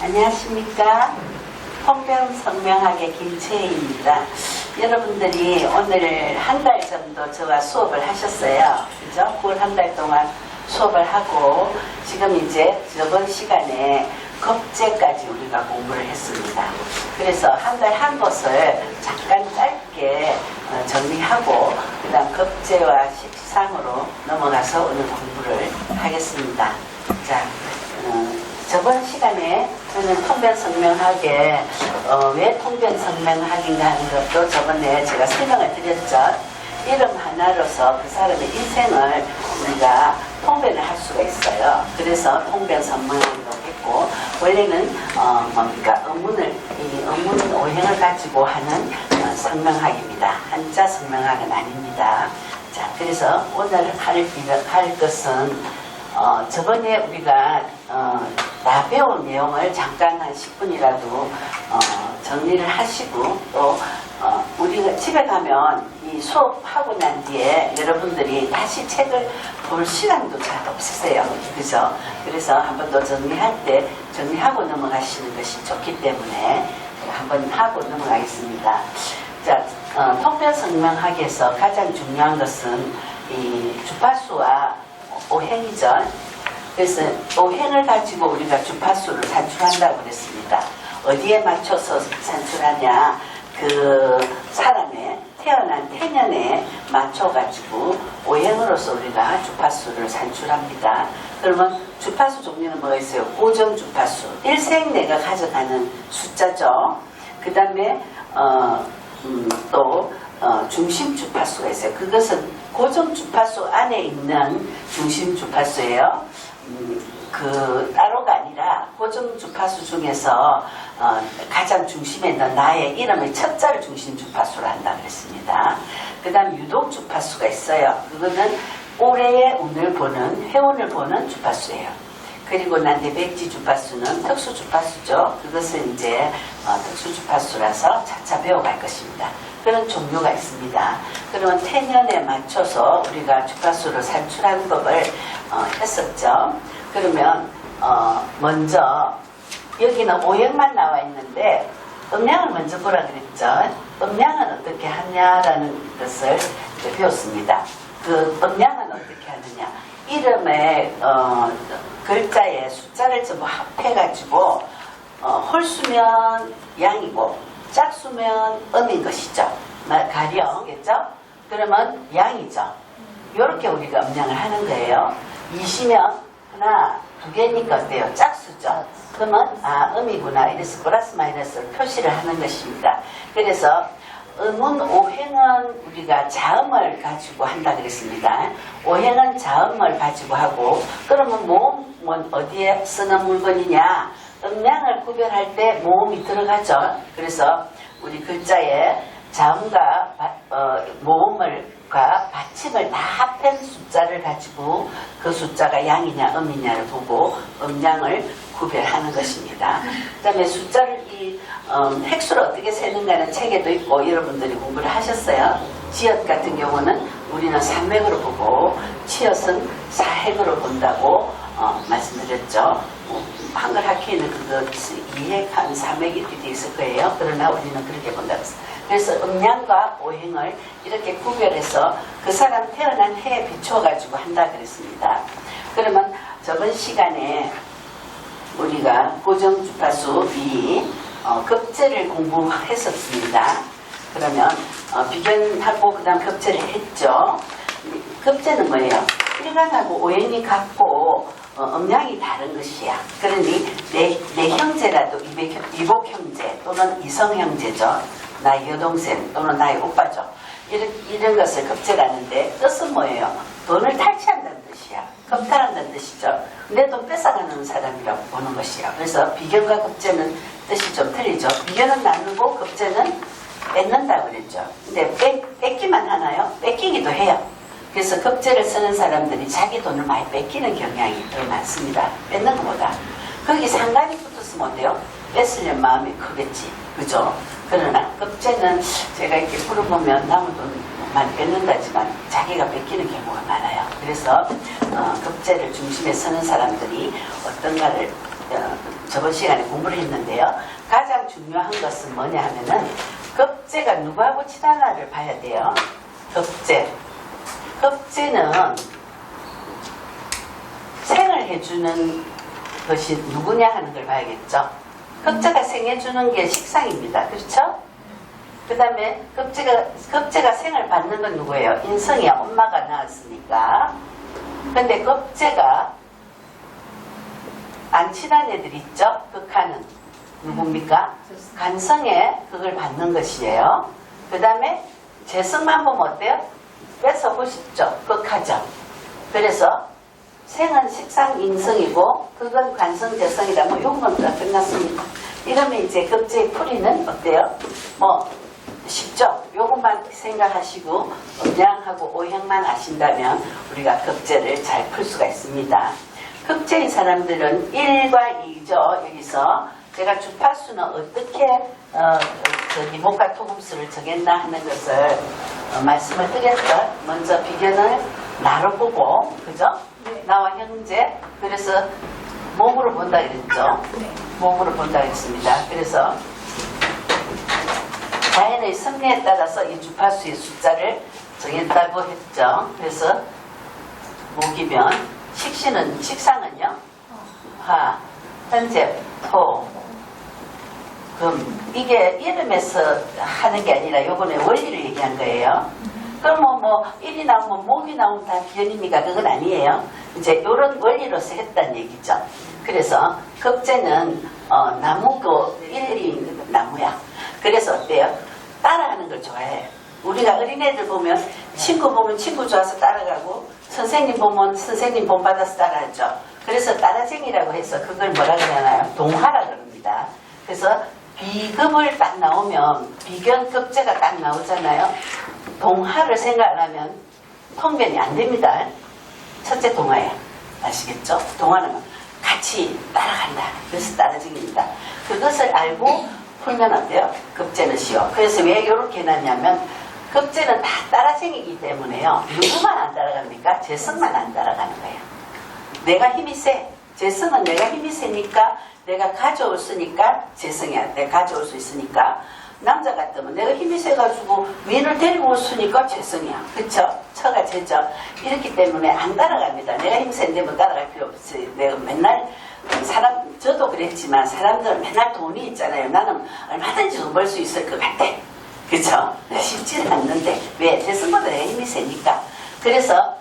안녕하십니까. 통변성명학의 김채희입니다. 여러분들이 오늘 한 달 정도 저와 수업을 하셨어요. 그죠? 9월 한 달 동안 수업을 하고 지금 이제 저번 시간에 겁제까지 우리가 공부를 했습니다. 그래서 한 달 한 것을 잠깐 짧게 정리하고 그 다음 겁제와 식상으로 넘어가서 오늘 공부를 하겠습니다. 자, 저번 시간에 저는 통변성명학에 왜 통변성명학인가 하는 것도 저번에 제가 설명을 드렸죠. 이름 하나로서 그 사람의 인생을 우리가 통변을 할 수가 있어요. 그래서 통변성명학이라고 했고, 원래는 뭡니까? 의문 오행을 가지고 하는 성명학입니다. 한자 성명학은 아닙니다. 자, 그래서 오늘 할 것은 저번에 우리가 다 배운 내용을 잠깐 한 10분이라도 정리를 하시고 또 우리가 집에 가면 이 수업하고 난 뒤에 여러분들이 다시 책을 볼 시간도 잘 없으세요. 그죠? 그래서 한 번 더 정리할 때 정리하고 넘어가시는 것이 좋기 때문에 한번 하고 넘어가겠습니다. 자, 통변성명학에서 가장 중요한 것은 이 주파수와 오행이죠. 그래서 오행을 가지고 우리가 주파수를 산출한다고 그랬습니다. 어디에 맞춰서 산출하냐? 그 사람의 태어난 태년에 맞춰가지고 오행으로서 우리가 주파수를 산출합니다. 그러면 주파수 종류는 뭐가 있어요? 고정 주파수. 일생 내가 가져가는 숫자죠. 그 다음에 또 중심 주파수가 있어요. 그것은 고정 주파수 안에 있는 중심 주파수예요. 그 따로가 아니라 고정 주파수 중에서 가장 중심에 있는 나의 이름의 첫 자를 중심 주파수로 한다 그랬습니다. 그 다음 유독 주파수가 있어요. 그거는 올해의 운을 보는 해운을 보는 주파수예요. 그리고 난대백지 주파수는 특수 주파수죠. 그것은 이제 특수 주파수라서 차차 배워갈 것입니다. 그런 종류가 있습니다. 그러면 태년에 맞춰서 우리가 주파수를 산출하는 법을 했었죠. 그러면 먼저 여기는 오행만 나와 있는데 음양을 먼저 보라 그랬죠. 음양은 어떻게 하냐라는 것을 이제 배웠습니다. 그 음양은 어떻게 하느냐. 이름의 글자에 숫자를 전부 합해가지고 홀수면 양이고 짝수면 음인 것이죠. 가령겠죠? 그러면 양이죠. 이렇게 우리가 음양을 하는 거예요. 이시면 하나, 두 개니까 어때요? 짝수죠. 그러면 음이구나. 이래서 플러스 마이너스를 표시를 하는 것입니다. 그래서 음은 오행은 우리가 자음을 가지고 한다 그랬습니다. 오행은 자음을 가지고 하고 그러면 모음은 어디에 쓰는 물건이냐? 음양을 구별할 때 모음이 들어가죠. 그래서 우리 글자에 자음과 모음과 받침을 다 합한 숫자를 가지고 그 숫자가 양이냐 음이냐를 보고 음양을 구별하는 것입니다. 그 다음에 숫자를 획수를 어떻게 세는가는 책에도 있고 여러분들이 공부를 하셨어요. 지읒 같은 경우는 우리는 산맥으로 보고 치읒은 사행으로 본다고 말씀드렸죠. 한글 학회에는 그거 이해한 사맥이 되어 있을 거예요. 그러나 우리는 그렇게 본다고 했어요. 그래서 음양과 오행을 이렇게 구별해서 그 사람 태어난 해에 비춰가지고 한다 그랬습니다. 그러면 저번 시간에 우리가 고정 주파수 2 급제를 공부했었습니다. 그러면 비견하고 그 다음 급제를 했죠. 급제는 뭐예요? 일간하고 오행이 같고 음양이 다른 것이야. 그러니 내 형제라도 이복 형제 또는 이성 형제죠. 나의 여동생 또는 나의 오빠죠. 이런 것을 급제라는데 뜻은 뭐예요? 돈을 탈취한다는 뜻이야. 겁탈한다는 뜻이죠. 내 돈 뺏어가는 사람이라고 보는 것이야. 그래서 비견과 급제는 뜻이 좀 틀리죠. 비견은 나누고 급제는 뺏는다고 그랬죠. 근데 뺏기만 하나요? 뺏기기도 해요. 그래서 급제를 쓰는 사람들이 자기 돈을 많이 뺏기는 경향이 더 많습니다. 뺏는 것보다. 거기 상관이 붙었으면 어때요? 뺏으려는 마음이 크겠지. 그죠? 그러나 급제는 제가 이렇게 물어보면 남은 돈 많이 뺏는다지만 자기가 뺏기는 경우가 많아요. 그래서 급제를 중심에 서는 사람들이 어떤가를 저번 시간에 공부를 했는데요. 가장 중요한 것은 뭐냐 하면은 급제가 누구하고 친하나를 봐야 돼요. 급제. 급제는 생을 해주는 것이 누구냐 하는 걸 봐야겠죠. 급제가 생해주는 게 식상입니다. 그렇죠? 그 다음에 급제가 생을 받는 건 누구예요? 인성이야. 엄마가 낳았으니까. 근데 급제가 안 친한 애들 있죠? 극하는 누굽니까? 간성에 그걸 받는 것이에요. 그 다음에 재성만 보면 어때요? 뺏어보십시오. 극하죠. 그래서 생은 식상 인성이고 그건 관성 재성이다. 뭐 요것만 다 끝났습니다. 이러면 이제 급제의 풀이는 어때요? 뭐 쉽죠? 요것만 생각하시고 음양하고 오형만 아신다면 우리가 급제를 잘 풀 수가 있습니다. 급제인 사람들은 1과 2죠. 여기서 제가 주파수는 어떻게 목과 토금수를 정했나 하는 것을 말씀을 드렸죠. 먼저 비견을 나로 보고, 그죠? 네. 나와 형제. 그래서 몸으로 본다 그랬죠. 네. 몸으로 본다 그랬습니다. 그래서 자연의 섭리에 따라서 이 주파수의 숫자를 정했다고 했죠. 그래서 목이면 식상은요? 화, 현재, 토, 금. 이게 이름에서 하는 게 아니라 요번에 원리를 얘기한 거예요. 그럼 뭐 일이 나오면 목이 나오면 다 비견입니까? 그건 아니에요. 이제 이런 원리로서 했다는 얘기죠. 그래서 급제는 나무고 일이 나무야. 그래서 어때요? 따라하는 걸 좋아해요. 우리가 어린애들 보면 친구 보면 친구 좋아서 따라가고 선생님 보면 선생님 본받아서 따라하죠. 그래서 따라쟁이라고 해서 그걸 뭐라 그러나요? 동화라 그럽니다. 그래서 비급을 딱 나오면 비견 급제가 딱 나오잖아요. 동화를 생각하면 통변이 안 됩니다. 첫째 동화야. 아시겠죠? 동화는 같이 따라간다. 그래서 따라쟁이입니다. 그것을 알고 풀면 어때요? 급제는 쉬워. 그래서 왜 이렇게 해놨냐면 급제는 다 따라쟁이기 때문에요. 누구만 안 따라갑니까? 재성만 안 따라가는 거예요. 내가 힘이 세. 재성은 내가 힘이 세니까 내가 가져올 수니까 재성이야. 내가 가져올 수 있으니까. 남자 같으면 내가 힘이 세가지고 민을 데리고 올 수니까 재성이야. 그쵸? 처가 재죠. 이렇기 때문에 안 따라갑니다. 내가 힘 센데 뭐 따라갈 필요 없어요. 내가 맨날 저도 그랬지만 사람들은 맨날 돈이 있잖아요. 나는 얼마든지 돈 벌 수 있을 것 같아. 그쵸? 쉽지는 않는데 왜? 재성보다 내가 힘이 세니까. 그래서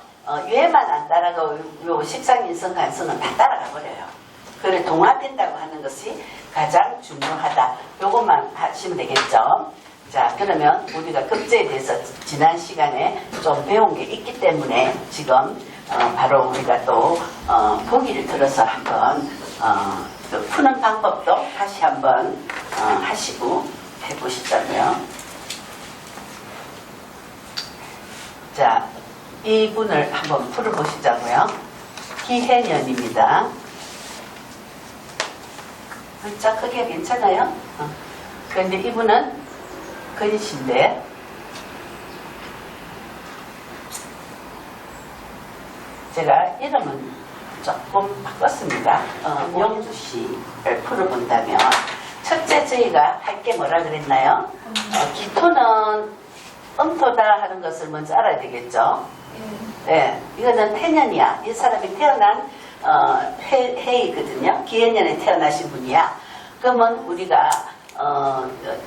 얘만 안 따라가고 요 식상인성 간성은 다 따라가 버려요. 그래 동화된다고 하는 것이 가장 중요하다. 요것만 하시면 되겠죠. 자, 그러면 우리가 급제에 대해서 지난 시간에 좀 배운 게 있기 때문에 지금 바로 우리가 또 보기를 들어서 한번 또 푸는 방법도 다시 한번 하시고 해보시자고요. 자, 이분을 한번 풀어보시자고요. 기해년입니다. 글자 크기가 괜찮아요? 그런데 이분은 근신데 제가 이름은 조금 바꿨습니다. 용주씨를 풀어본다면 첫째 저희가 할 게 뭐라 그랬나요? 기토는 음토다 하는 것을 먼저 알아야 되겠죠. 네, 이거는 태년이야. 이 사람이 태어난 해이거든요. 기해년에 태어나신 분이야. 그러면 우리가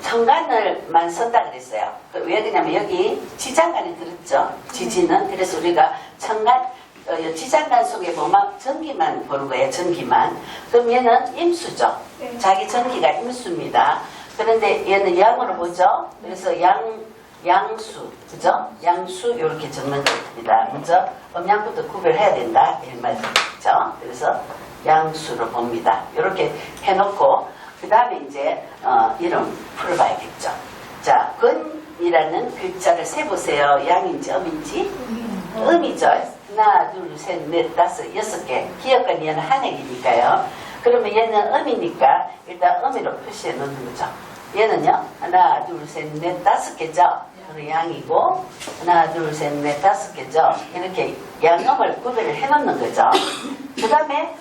천간을만 썼다 그랬어요. 왜 그러냐면 여기 지장간이 들었죠. 지지는. 그래서 우리가 천간 지장간 속에 보면 전기만 보는 거예요. 전기만. 그럼 얘는 임수죠. 자기 전기가 임수입니다. 그런데 얘는 양으로 보죠. 그래서 양수, 그죠? 양수 이렇게 적는 겁니다. 먼저 음양부터 구별해야 된다 이런 말이죠. 그래서 양수로 봅니다. 이렇게 해놓고 그 다음에 이제 이름 풀어봐야겠죠. 자, 근이라는 글자를 세보세요. 양인지 음인지? 음이죠. 하나, 둘, 셋, 넷, 다섯, 6개. 기억과 얘는 한획이니까요. 그러면 얘는 음이니까 일단 음으로 표시해 놓는 거죠. 얘는요, 하나, 둘, 셋, 넷, 5개죠. 그리고 양이고, 하나, 둘, 셋, 넷, 5개죠. 이렇게 양음을 구별을 해 놓는 거죠. 그 다음에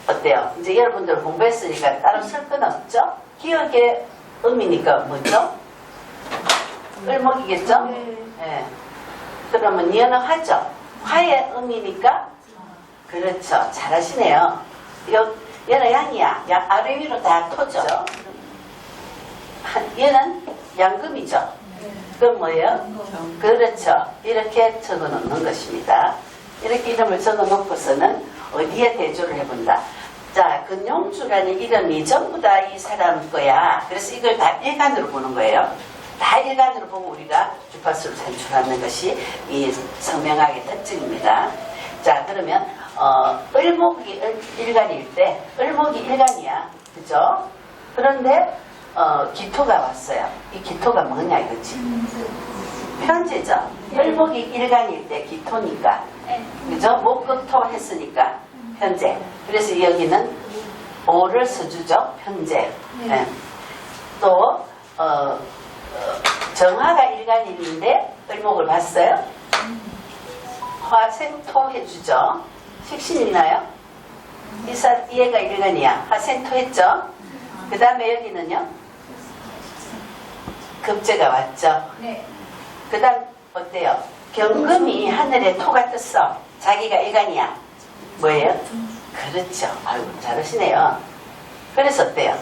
어때요? 이제 여러분들 공부했으니까 따로 쓸 건 없죠? 기억의 음이니까 뭐죠? 을목이겠죠? 네. 그러면 연어 하죠? 화의 음이니까? 그렇죠. 잘하시네요. 얘는 양이야. 아래 위로 다 토죠. 얘는 양금이죠. 그건 뭐예요? 그렇죠. 이렇게 적어 놓는 것입니다. 이렇게 이름을 적어 놓고서는 어디에 대조를 해본다. 자, 근용주라는 이름이 전부 다 이 사람 거야. 그래서 이걸 다 일간으로 보는 거예요. 다 일간으로 보고 우리가 주파수를 산출하는 것이 이 성명학의 특징입니다. 자, 그러면 을목이 일간일 때, 을목이 일간이야. 그죠? 그런데 기토가 왔어요. 이 기토가 뭐냐 이거지? 편제죠. 을목이 일간일 때 기토니까. 그죠? 목금토 했으니까 편제. 그래서 여기는 오를 써주죠. 편제. 네. 또 정화가 일간일인데 을목을 봤어요? 화생토 해주죠. 식신 있나요? 얘가 일간이야. 화생토 했죠? 그 다음에 여기는요? 급제가 왔죠? 네. 그 다음 어때요? 경금이 하늘에 토가 떴어. 자기가 일간이야. 뭐예요? 그렇죠. 아이고 잘하시네요. 그래서 어때요?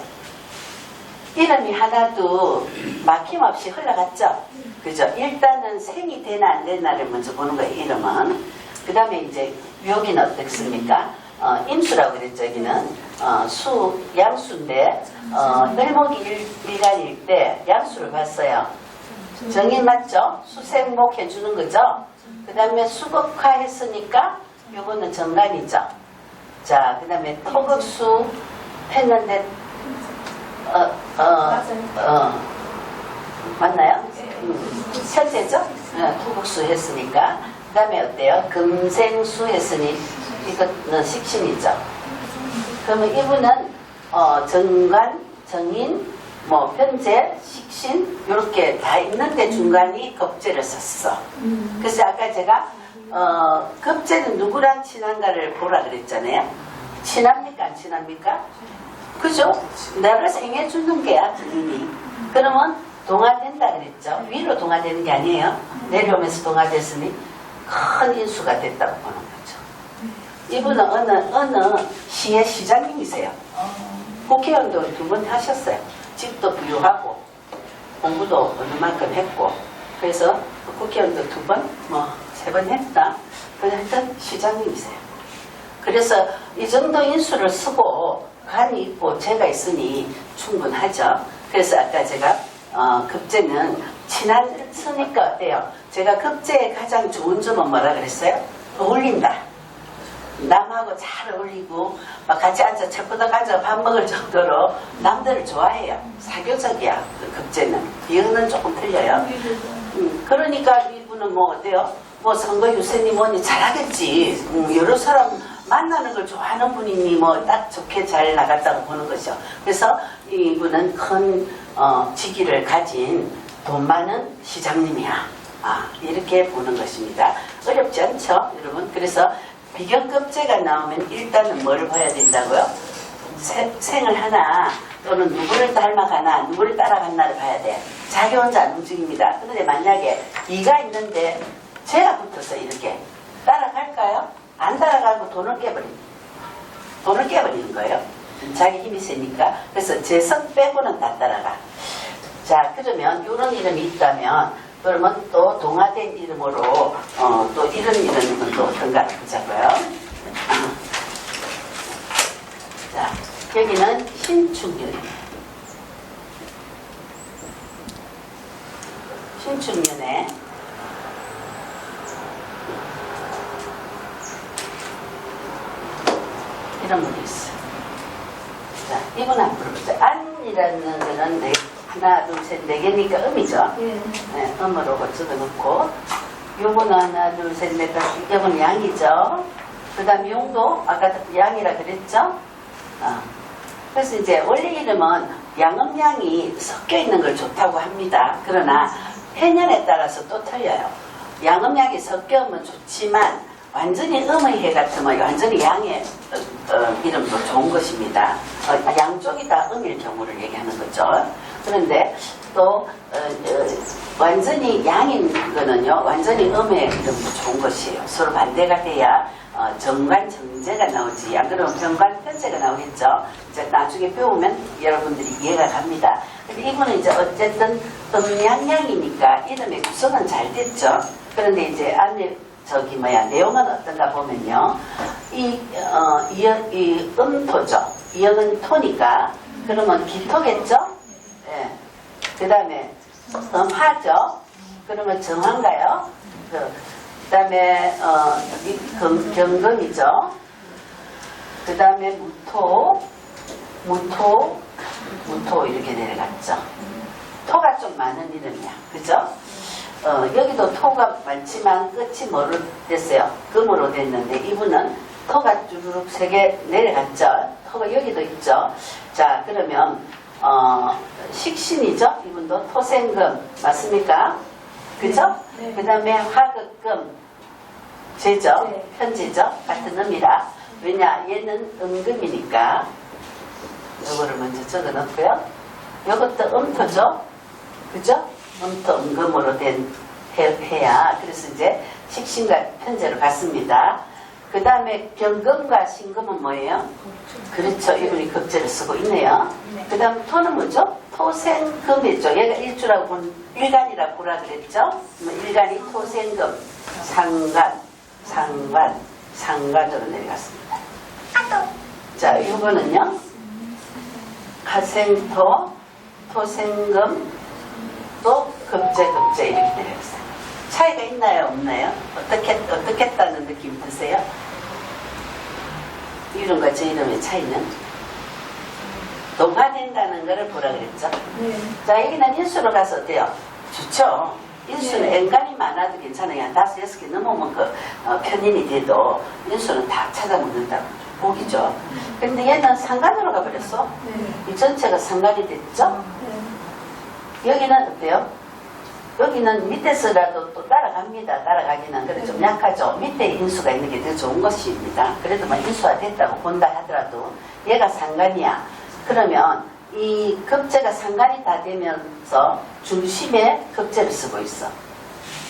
이름이 하나도 막힘없이 흘러갔죠? 그죠? 일단은 생이 되나 안 되나를 먼저 보는 거예요. 이름은. 그 다음에 이제 여기는 어떻습니까? 임수라고 그랬죠. 여기는 양수인데 을목이 일간일 때 양수를 봤어요. 정인 맞죠? 수생목 해주는 거죠? 그 다음에 수극화 했으니까 요거는 정간이죠. 자, 그 다음에 토극수 했는데 맞나요? 현재죠? 토극수 했으니까. 그 다음에 어때요? 금생수 했으니 이거는 식신이죠. 그러면 이분은 정관, 정인, 뭐 편제, 식신 이렇게 다 있는데 중간이 급제를 썼어. 그래서 아까 제가 급제는 누구랑 친한가를 보라 그랬잖아요. 친합니까 안 친합니까? 그죠? 나를 생해주는 게야 부인이. 그러면 동화된다 그랬죠. 위로 동화되는 게 아니에요. 내려오면서 동화됐으니 큰 인수가 됐다고 보는 거죠. 이분은 어느 시의 시장님이세요. 국회의원도 2번 하셨어요. 집도 부유하고 공부도 어느 만큼 했고 그래서 국회의원도 2번 뭐 3번 했다. 그냥 하여튼 시장님이세요. 그래서 이 정도 인수를 쓰고 간이 있고 죄가 있으니 충분하죠. 그래서 아까 제가 급제는 친한 쓰니까 어때요? 제가 급제의 가장 좋은 점은 뭐라 그랬어요? 어울린다. 남하고 잘 어울리고 막 같이 앉아 책보다 앉아 밥 먹을 정도로 남들을 좋아해요. 사교적이야. 급제는. 이거는 조금 틀려요. 그러니까 이분은 뭐 어때요? 뭐 선거 유세니 뭐니 잘하겠지. 여러 사람 만나는 걸 좋아하는 분이니 뭐 딱 좋게 잘 나갔다고 보는 거죠. 그래서 이분은 큰 직위를 가진 돈 많은 시장님이야. 이렇게 보는 것입니다. 어렵지 않죠, 여러분? 그래서 비경급제가 나오면 일단은 뭘 봐야 된다고요? 생을 하나 또는 누구를 닮아가나 누구를 따라갔나를 봐야 돼. 자기 혼자 안 움직입니다. 그런데 만약에 이가 있는데 죄가 붙어서 이렇게 따라갈까요? 안 따라가고 돈을 깨버리는 거예요. 자기 힘이 세니까. 그래서 재성 빼고는 다 따라가. 자, 그러면 이런 이름이 있다면 그러면 또 동화된 이름으로 또 이런 이름은 또 어떤가 보자고요. 자, 여기는 신축년이에요. 신축년에 이런 분이 있어요. 자, 이분 한번 물어보자. 안이라는 거는 하나, 둘, 셋, 4개니까 음이죠. 네, 음으로 적어놓고 요거는 하나, 둘, 셋, 넷, 다섯, 요거는 양이죠. 그 다음 용도 아까 양이라 그랬죠. 그래서 이제 원래 이름은 양음양이 섞여 있는 걸 좋다고 합니다. 그러나 해년에 따라서 또 틀려요. 양음양이 섞여면 좋지만 완전히 음의 해 같으면 완전히 양의 이름도 좋은 것입니다. 양쪽이 다 음일 경우를 얘기하는 거죠. 그런데 또 완전히 양인 거는요, 완전히 음의 이름도 좋은 것이에요. 서로 반대가 돼야 정관 정제가 나오지. 안 그러면 병관 편제가 나오겠죠. 이제 나중에 배우면 여러분들이 이해가 갑니다. 근데 이분은 이제 어쨌든 음양양이니까 이름의 구성은 잘 됐죠. 그런데 이제 안에 내용은 어떤가 보면요. 이 음토죠. 이음은 토니까, 그러면 기토겠죠? 예. 그 다음에 음하죠? 그러면 정한가요? 그 다음에 경금이죠? 그 다음에 무토 이렇게 내려갔죠. 토가 좀 많은 이름이야. 그죠? 여기도 토가 많지만 끝이 뭐로 됐어요? 금으로 됐는데 이분은 토가 쭈르륵 3개 내려갔죠? 토가 여기도 있죠? 자, 그러면 식신이죠? 이분도 토생금 맞습니까? 그죠? 네. 그 다음에 화극금 제죠? 네. 편지죠? 같은 음이라. 왜냐? 얘는 음금이니까 요거를 먼저 적어 놓고요. 요것도 음토죠? 그죠? 음토 음금으로 된 해야. 그래서 이제 식신과 편제로 갔습니다. 그 다음에 경금과 신금은 뭐예요? 그렇죠. 이분이 급제를 쓰고 있네요. 그 다음 토는 뭐죠? 토생금이죠. 얘가 일주라고 본 일간이라고 보라 그랬죠? 일간이 토생금, 상관으로 내려갔습니다. 자, 이거는요. 화생토, 토생금, 또 급제 이렇게 내려갔어요. 차이가 있나요? 없나요? 어떻게 했다는 느낌 드세요? 이름과 저 이름의 차이는? 동화된다는 거를 보라 그랬죠? 네. 자, 여기는 인수로 가서 어때요? 좋죠? 인수는 네. 엔간이 많아도 괜찮아요. 한 5, 6개 넘으면 편인이 돼도 인수는 다 찾아먹는다고. 복이죠. 근데 얘는 상간으로 가버렸어. 네. 이 전체가 상간이 됐죠? 네. 여기는 어때요? 여기는 밑에서라도 또 따라갑니다. 따라가기는. 그래 좀 약하죠. 밑에 인수가 있는 게 더 좋은 것입니다. 그래도 막 인수가 됐다고 본다 하더라도 얘가 상간이야. 그러면 이 급제가 상간이 다 되면서 중심에 급제를 쓰고 있어.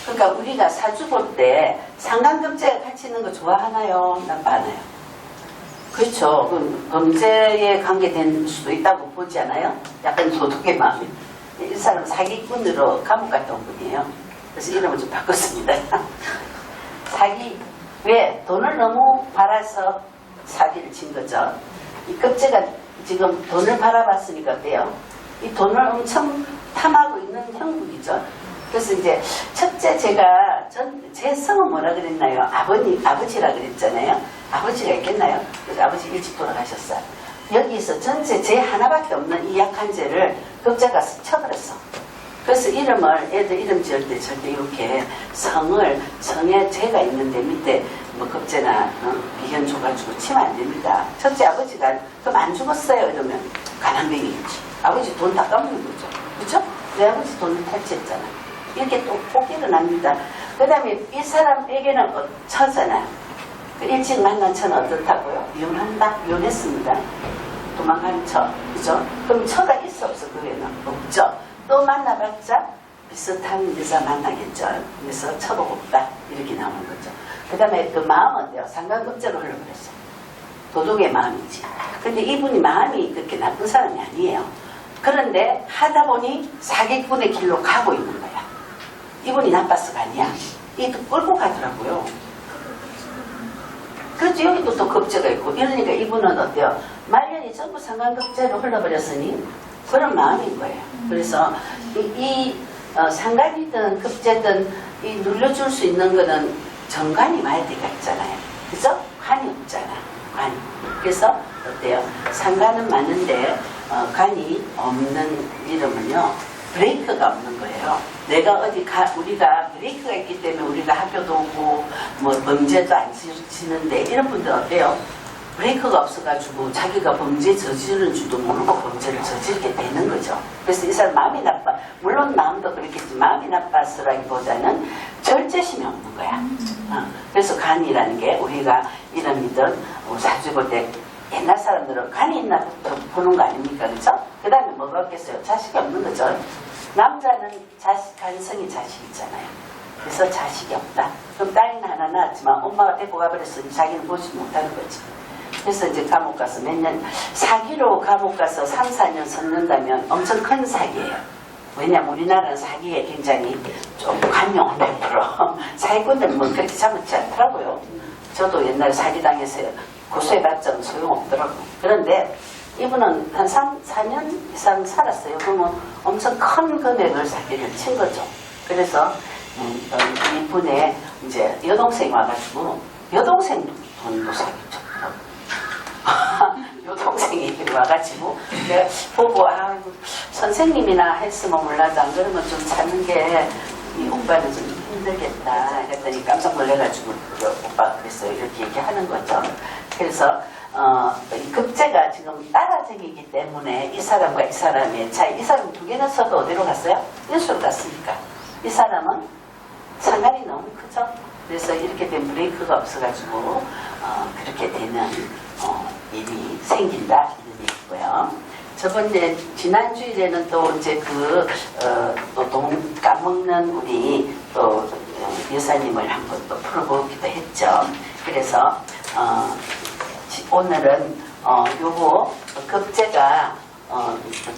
그러니까 우리가 사주 볼 때 상간급제가 같이 있는 거 좋아하나요? 나빠하나요? 그렇죠. 그럼 범죄에 관계된 수도 있다고 보지 않아요? 약간 도둑의 마음이. 이 사람 사기꾼으로 감옥 갔다 온 분이에요. 그래서 이름을 좀 바꿨습니다. 왜? 돈을 너무 벌어서 사기를 친 거죠. 이 급제가 지금 돈을 바라봤으니까 어때요? 이 돈을 엄청 탐하고 있는 형국이죠. 그래서 이제 첫째 제 성은 뭐라 그랬나요? 아버지라 그랬잖아요. 아버지가 있겠나요? 그래서 아버지 일찍 돌아가셨어요. 여기서 전체 제 하나밖에 없는 이 약한 죄를 급제가 쳐버렸어. 그래서 애들 이름 지을 때 절대 이렇게 성에 죄가 있는데 밑에 뭐 급제나 비현 줘가지고 치면 안 됩니다. 첫째 아버지가 그럼 안 죽었어요 이러면 가난뱅이겠지. 아버지 돈 다 까먹는 거죠. 그렇죠? 내 아버지 돈을 탈취했잖아. 이렇게 꼭 일어납니다. 그 다음에 이 사람에게는 처잖아요. 일찍 만난 처는 어떻다고요? 이혼했습니다. 도망가는 처. 그죠? 그럼 처가 있어 없어? 그 외에는 없죠. 또 만나봤자 비슷한 여자 만나겠죠. 그래서 처가 없다. 이렇게 나오는 거죠. 그 다음에 그 마음은 어때요? 상관급제로 흘러버렸어요. 도둑의 마음이지. 근데 이분이 마음이 그렇게 나쁜 사람이 아니에요. 그런데 하다 보니 사기꾼의 길로 가고 있는 거야. 이분이 나빠서가 아니야. 이도 끌고 가더라고요. 그렇죠. 여기도 또 급제가 있고. 이러니까 이분은 어때요? 말년이 전부 상관급제로 흘러버렸으니 그런 마음인 거예요. 그래서 상관이든 급제든 이 눌러줄 수 있는 거는 정관이 와야 되겠잖아요. 그죠? 관이 없잖아. 관이. 그래서 어때요? 상관은 맞는데 관이 없는 이름은요. 브레이크가 없는 거예요. 우리가 브레이크가 있기 때문에 우리가 학교도 오고 뭐 범죄도 안 지는데 이런 분들 어때요? 브레이크가 없어가지고 자기가 범죄 저지르는 줄도 모르고 범죄를 저지르게 되는 거죠. 거죠. 그래서 이 사람 마음이 나빠. 물론 마음도 그렇겠지. 마음이 나빠서라기보다는 절제심이 없는 거야. 그래서 간이라는 게 우리가 이름이든 사주 볼 때 옛날 사람들은 간이 있나부터 보는 거 아닙니까? 그죠? 그 다음에 뭐가 없겠어요? 자식이 없는 거죠. 남자는 간성이 자식 있잖아요. 그래서 자식이 없다. 그럼 딸은 하나 낳았지만 엄마가 데리고 가버렸으니 자기는 보지 못하는 거지. 그래서 이제 감옥 가서 몇 년, 사기로 감옥 가서 3, 4년 섰는다면 엄청 큰 사기예요. 왜냐면 우리나라는 사기에 굉장히 좀 관용을 베풀어. 사기꾼들은 뭐 그렇게 잡지 않더라고요. 저도 옛날에 사기당해서 고소해봤자 소용없더라고요. 그런데 이분은 한 3, 4년 이상 살았어요. 그러면 엄청 큰 금액을 사기를 친 거죠. 그래서 이분의 이제 여동생이 와가지고 여동생 돈도 사기쳤더라고요. 여동생이 와가지고 내가 보고 선생님이나 했으면 몰라도 안 그러면 좀 찾는 게 이 오빠는 좀 힘들겠다 했더니 깜짝 놀래가지고 오빠가 그랬어요. 이렇게 얘기하는 거죠. 그래서 이 급제가 지금 따라쟁이기 때문에 이 사람과 이 사람의 차이. 이 사람 두 개나 써도 어디로 갔어요? 인수로 갔으니까. 이 사람은 상관이 너무 크죠. 그래서 이렇게 된 브레이크가 없어가지고 그렇게 되는 일이 생긴다 이런 얘기고요. 저번에 지난 주일에는 또 이제 또 돈 까먹는 우리 또 여사님을 한번 또 풀어보기도 했죠. 그래서 오늘은 요거 급제가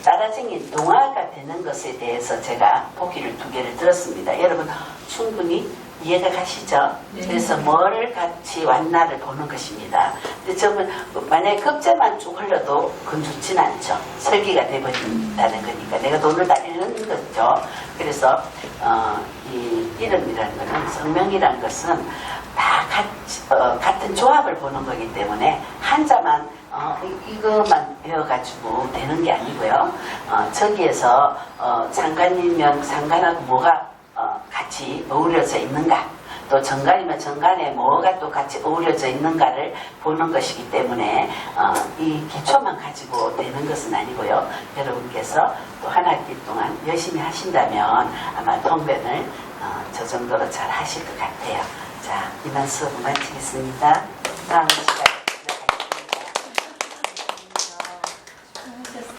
따라쟁이 동화가 되는 것에 대해서 제가 보기를 두 개를 들었습니다. 여러분 충분히 이해가 가시죠? 네. 그래서 뭐를 같이 왔나를 보는 것입니다. 근데 저는 만약에 급제만 쭉 흘러도 그건 좋진 않죠. 설계가 돼버린다는 거니까 내가 돈을 다 잃는 거죠. 그래서 이 이름이라는 것은 성명이라는 것은 다 같은 조합을 보는 거기 때문에 한자만 이것만 배워가지고 되는 게 아니고요. 저기에서 상관이면 상관하고 뭐가 같이 어우러져 있는가, 또 정관이면 정관에 뭐가 또 같이 어우러져 있는가를 보는 것이기 때문에 이 기초만 가지고 되는 것은 아니고요. 여러분께서 또 한 학기 동안 열심히 하신다면 아마 통변을 저 정도로 잘 하실 것 같아요. 자, 이만 수업을 마치겠습니다. 다음 시간에